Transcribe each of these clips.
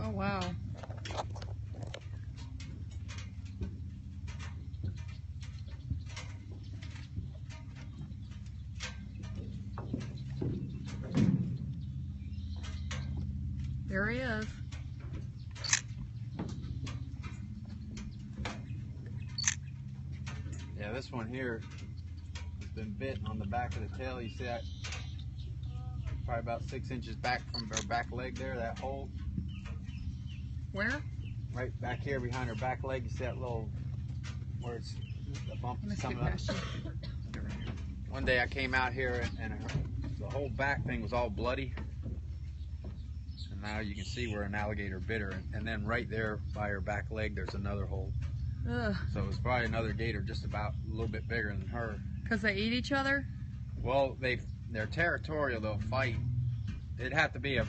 Oh, wow. There he is. Yeah, this one here has been bit on the back of the tail. You see that? Probably about 6 inches back from her back leg there, that hole. Where? Right back here behind her back leg. You see that little, where it's the bump coming up? One day I came out here and the whole back thing was all bloody. And now you can see where an alligator bit her. And then right there by her back leg, there's another hole. Ugh. So it was probably another gator just about a little bit bigger than her. Because they eat each other? Well, they're territorial. They'll fight. It'd have to be a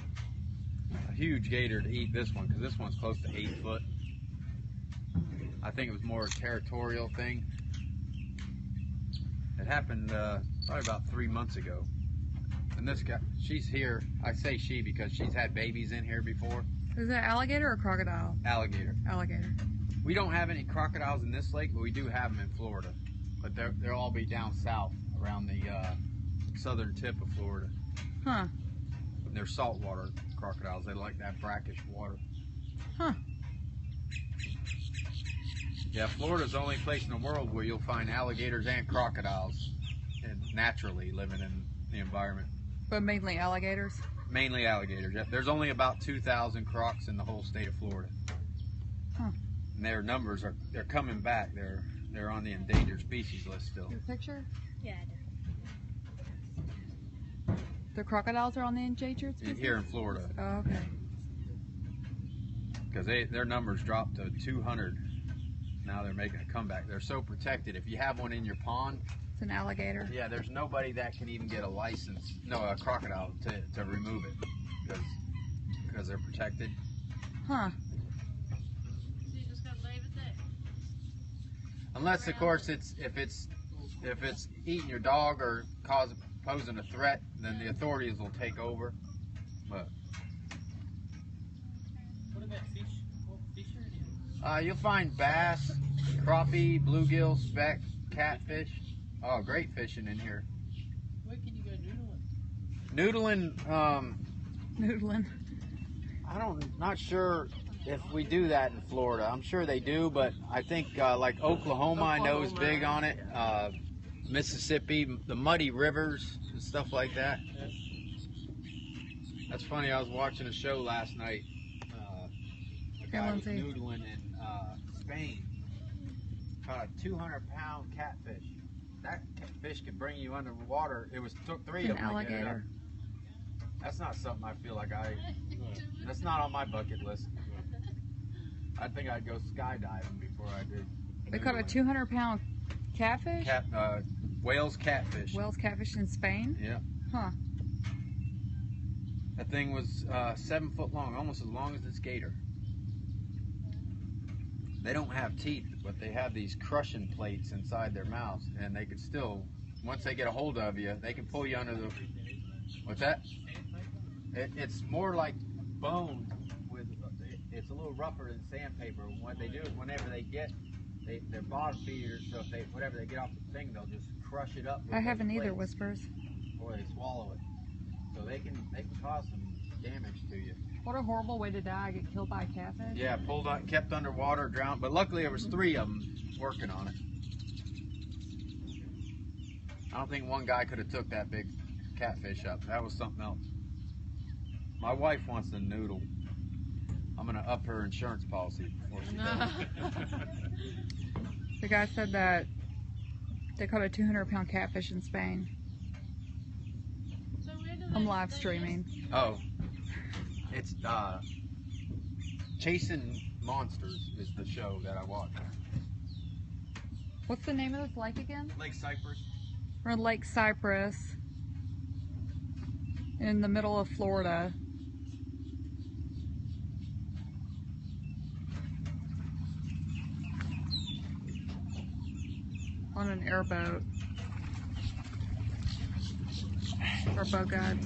huge gator to eat this one, because this one's close to 8 foot. I think it was more a territorial thing. It happened probably about 3 months ago. And this guy, she's here. I say she because she's had babies in here before. Is that alligator or crocodile? Alligator. Alligator. We don't have any crocodiles in this lake, but we do have them in Florida. But they'll all be down south around the southern tip of Florida. Huh. They're saltwater crocodiles. They like that brackish water. Huh. Yeah, Florida's the only place in the world where you'll find alligators and crocodiles and naturally living in the environment. But mainly alligators? Mainly alligators. Yeah. There's only about 2,000 crocs in the whole state of Florida. Huh. And their numbers they're coming back. They're on the endangered species list still. Your picture? Yeah, I do. The crocodiles are on the endangered species? Here in Florida. Oh, okay. Because their numbers dropped to 200. Now they're making a comeback. They're so protected. If you have one in your pond, It's an alligator. yeah, there's nobody that can even get a license, a crocodile, to remove it because they're protected. Huh. So you just gotta leave it there. Unless, of course, if it's eating your dog or posing a threat, then the authorities will take over. But What about fish? What fish are there? you'll find bass, crappie, bluegill, speck, catfish. Oh, great fishing in here. Where can you go noodling? Noodling, Noodling. not sure if we do that in Florida. I'm sure they do, but I think like Oklahoma, I know is big on it. Mississippi, the muddy rivers and stuff like that. That's funny. I was watching a show last night. A guy was Lindsay. noodling in Spain. Caught a 200-pound catfish. That fish could bring you underwater. Took 3 An of them to get it up. alligator. That's not something I feel like that's not on my bucket list. I think I'd go skydiving before I did. They caught a 200-pound catfish? Whales catfish. Whales catfish in Spain? Yeah. Huh. That thing was 7 foot long, almost as long as this gator. They don't have teeth, but they have these crushing plates inside their mouths, and they can still, once they get a hold of you, they can pull you under the. What's that? It's more like bone. It's a little rougher than sandpaper. What they do is whenever they're bottom feeders, so whenever they get off the thing, they'll just crush it up. I haven't either, Whispers. Or they swallow it, so they can cause some damage to you. What a horrible way to die. Get killed by a catfish? Yeah, pulled up, kept underwater, drowned. But luckily there was 3 of them working on it. I don't think one guy could have took that big catfish up. That was something else. My wife wants to noodle. I'm gonna up her insurance policy before she does. The guy said that they caught a 200-pound catfish in Spain. So where do I'm they- live they streaming. Oh, it's Chasing Monsters is the show that I watch. What's the name of this lake again? Lake Cypress. We're in Lake Cypress in the middle of Florida. On an airboat. Or boat guide.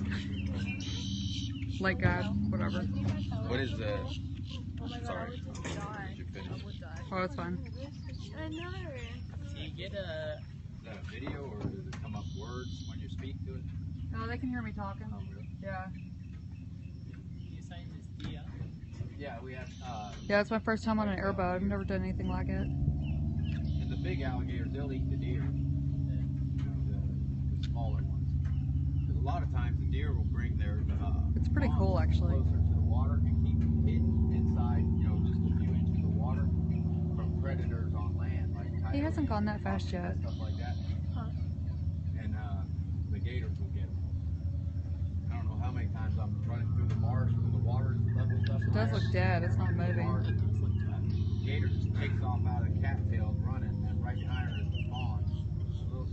Lake guide, whatever. What is the Oh my god, Sorry. I would just die. Did you finish? I would die. Oh, it's fine. I know. So you get a. Is that a video or does it come up words when you speak to it? Oh, they can hear me talking. Oh, really? Yeah. You sign this deal. Yeah, we have. Yeah, it's my first time on an airboat. I've never done anything like it. And the big alligators, they'll eat the deer. You know, the smaller ones. Because a lot of times the deer will bring their. It's pretty cool, fawns actually. Closer to the water and keep them hidden inside, you know, just a few inches of water from predators on land like coyotes. He hasn't gone that fast and yet. Stuff like that. Huh. And the gators will get them. I don't know how many times I'm running through the marsh when the water levels up. It does look dead. It's not moving. Gator just takes off out of cattails running, and right behind her is the fawn.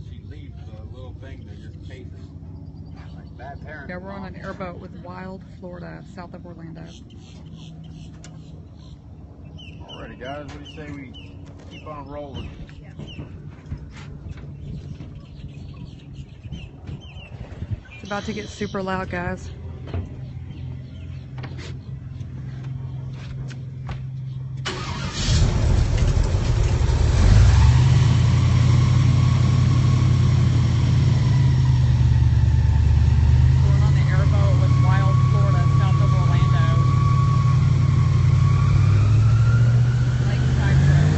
She leaves the little thing that just chases. Like bad parents. Yeah, we're on an airboat with Wild, Florida, south of Orlando. Alrighty, guys, what do you say we keep on rolling? It's about to get super loud, guys. We're on the airboat with Wild, Florida, south of Orlando. Lake Texas.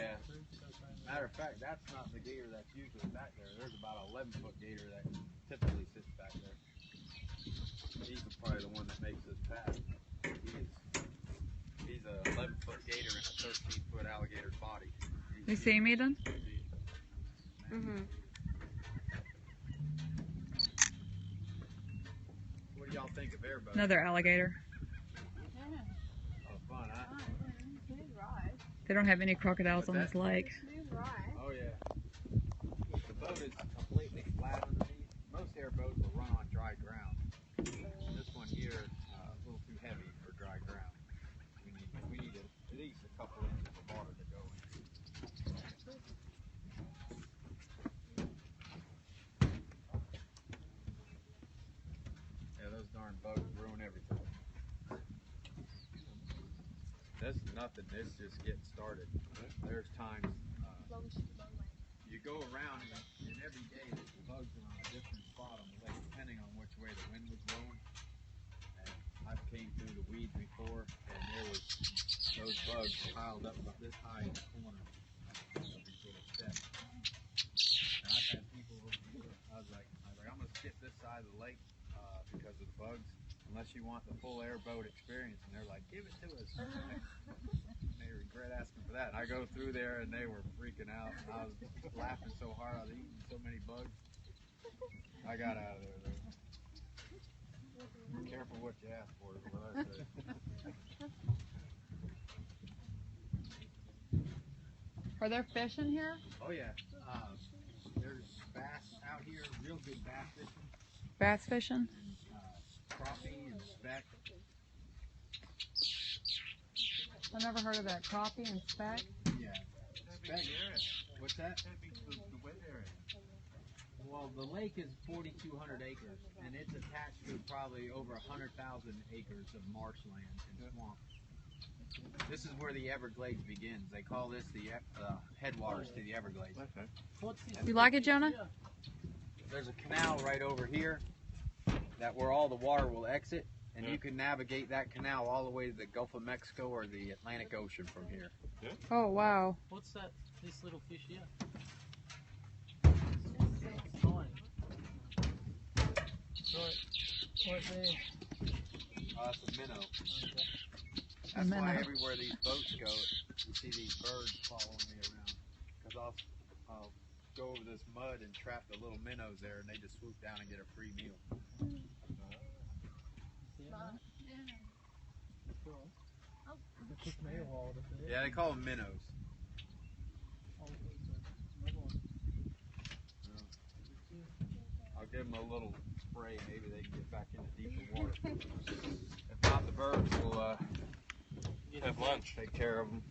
Yeah. Matter of fact, that's not the gator that's usually back there. There's about an 11-foot gator that typically sits back there. He's probably the one that makes this path. He's a 11-foot gator in a 13-foot alligator body. You see me then? Mm-hmm. What do y'all think of airboat? Another alligator. Oh, fun, huh? Smooth ride. They don't have any crocodiles on this lake. Smooth ride. Oh, yeah. The boat is completely flat underneath. Most airboats will run on dry ground. This one here, a little too heavy for dry ground. We need at least a couple inches of water to go in. Yeah, those darn bugs ruin everything. This is nothing. This just getting started. There's times you go around and every day the bugs are on a different spot on the lake, depending on which way the wind was blowing. And I've came through the weeds before, and there was those bugs piled up about this high in the corner of these little steps. And I've had people over here. I was like, I'm gonna skip this side of the lake because of the bugs, unless you want the full airboat experience. And they're like, give it to us. They regret asking for that. And I go through there and they were freaking out. And I was laughing so hard. I was eating so many bugs. I got out of there though. Be careful what you ask for is what I say. Are there fish in here? Oh yeah. There's bass out here, real good bass fishing. Bass fishing? Crappie and speck. I've never heard of that. Crappie and speck? Yeah. Speck. What's that? The wet area. Well, the lake is 4,200 acres, and it's attached to probably over 100,000 acres of marshland and swamp. This is where the Everglades begins. They call this the headwaters to the Everglades. Okay. You like it, Jonah? There's a canal right over here that where all the water will exit, and you can navigate that canal all the way to the Gulf of Mexico or the Atlantic Ocean from here. Oh, wow. What's that? This little fish here? Right there. That's a minnow. A That's why minnow. everywhere these boats go, you see these birds following me around. Because I'll go over this mud and trap the little minnows there, and they just swoop down and get a free meal. Yeah, they call them minnows. I'll give them a little spray, maybe they can get back into deeper water. If not, the birds will Have lunch. take care of them.